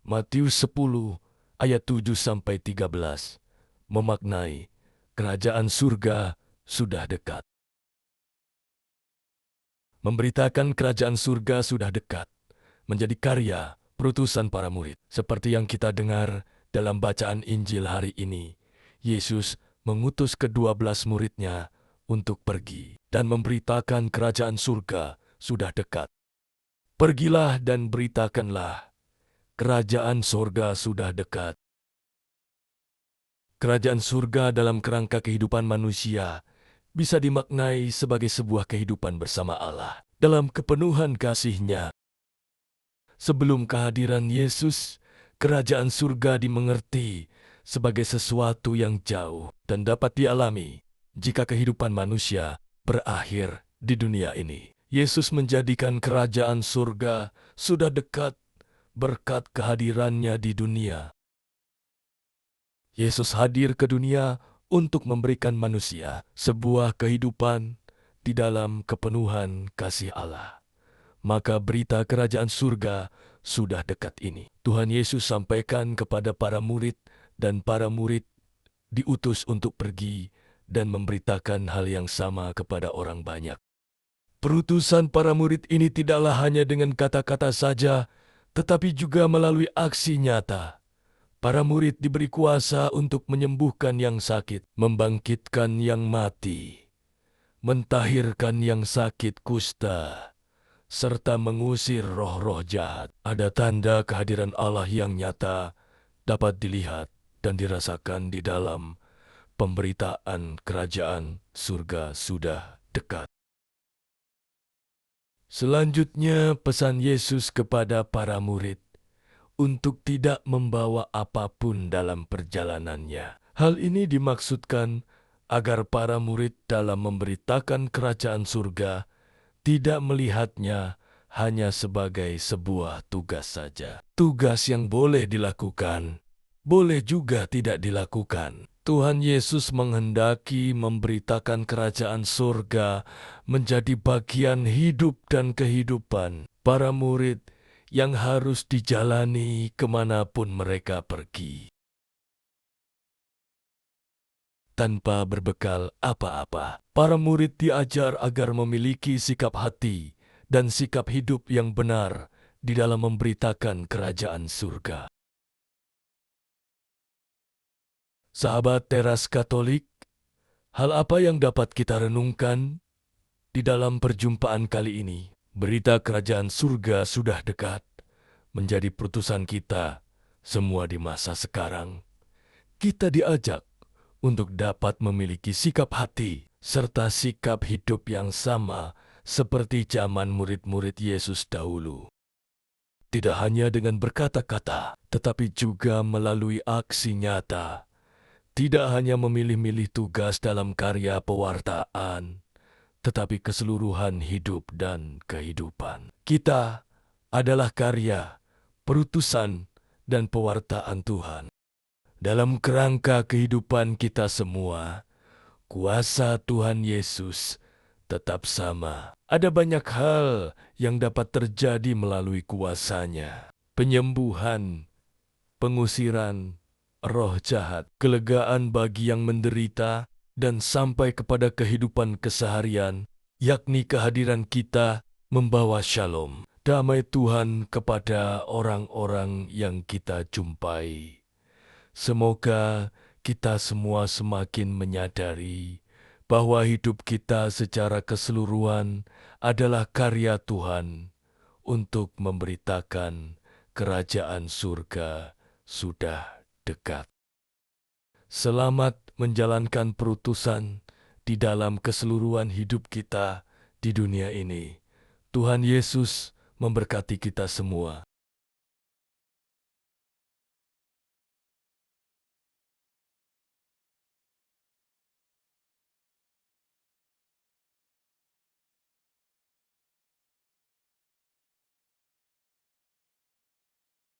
Matius 10 ayat 7-13 memaknai kerajaan surga sudah dekat. Memberitakan kerajaan surga sudah dekat menjadi karya perutusan para murid. Seperti yang kita dengar dalam bacaan Injil hari ini, Yesus mengutus ke-12 muridnya untuk pergi dan memberitakan kerajaan surga sudah dekat. Pergilah dan beritakanlah, kerajaan surga sudah dekat. Kerajaan surga dalam kerangka kehidupan manusia bisa dimaknai sebagai sebuah kehidupan bersama Allah dalam kepenuhan kasih-Nya. Sebelum kehadiran Yesus, kerajaan surga dimengerti sebagai sesuatu yang jauh dan dapat dialami jika kehidupan manusia berakhir di dunia ini. Yesus menjadikan kerajaan surga sudah dekat berkat kehadirannya di dunia. Yesus hadir ke dunia untuk memberikan manusia sebuah kehidupan di dalam kepenuhan kasih Allah. Maka berita kerajaan surga sudah dekat ini Tuhan Yesus sampaikan kepada para murid, dan para murid diutus untuk pergi dan memberitakan hal yang sama kepada orang banyak. Perutusan para murid ini tidaklah hanya dengan kata-kata saja, tetapi juga melalui aksi nyata. Para murid diberi kuasa untuk menyembuhkan yang sakit, membangkitkan yang mati, mentahirkan yang sakit kusta, serta mengusir roh-roh jahat. Ada tanda kehadiran Allah yang nyata dapat dilihat dan dirasakan di dalam pemberitaan kerajaan surga sudah dekat. Selanjutnya, pesan Yesus kepada para murid untuk tidak membawa apapun dalam perjalanannya. Hal ini dimaksudkan agar para murid dalam memberitakan kerajaan surga tidak melihatnya hanya sebagai sebuah tugas saja. Tugas yang boleh dilakukan, boleh juga tidak dilakukan. Tuhan Yesus menghendaki memberitakan kerajaan surga menjadi bagian hidup dan kehidupan para murid yang harus dijalani kemanapun mereka pergi. Tanpa berbekal apa-apa, para murid diajar agar memiliki sikap hati dan sikap hidup yang benar di dalam memberitakan kerajaan surga. Sahabat Teras Katolik, hal apa yang dapat kita renungkan di dalam perjumpaan kali ini? Berita kerajaan surga sudah dekat menjadi perutusan kita semua di masa sekarang. Kita diajak untuk dapat memiliki sikap hati serta sikap hidup yang sama seperti zaman murid-murid Yesus dahulu. Tidak hanya dengan berkata-kata, tetapi juga melalui aksi nyata. Tidak hanya memilih-milih tugas dalam karya pewartaan, tetapi keseluruhan hidup dan kehidupan. Kita adalah karya, perutusan, dan pewartaan Tuhan. Dalam kerangka kehidupan kita semua, kuasa Tuhan Yesus tetap sama. Ada banyak hal yang dapat terjadi melalui kuasa-Nya. Penyembuhan, pengusiran roh jahat, kelegaan bagi yang menderita, dan sampai kepada kehidupan keseharian, yakni kehadiran kita membawa shalom, damai Tuhan kepada orang-orang yang kita jumpai. Semoga kita semua semakin menyadari bahwa hidup kita secara keseluruhan adalah karya Tuhan untuk memberitakan kerajaan surga sudah dekat. Selamat menjalankan perutusan di dalam keseluruhan hidup kita di dunia ini. Tuhan Yesus memberkati kita semua.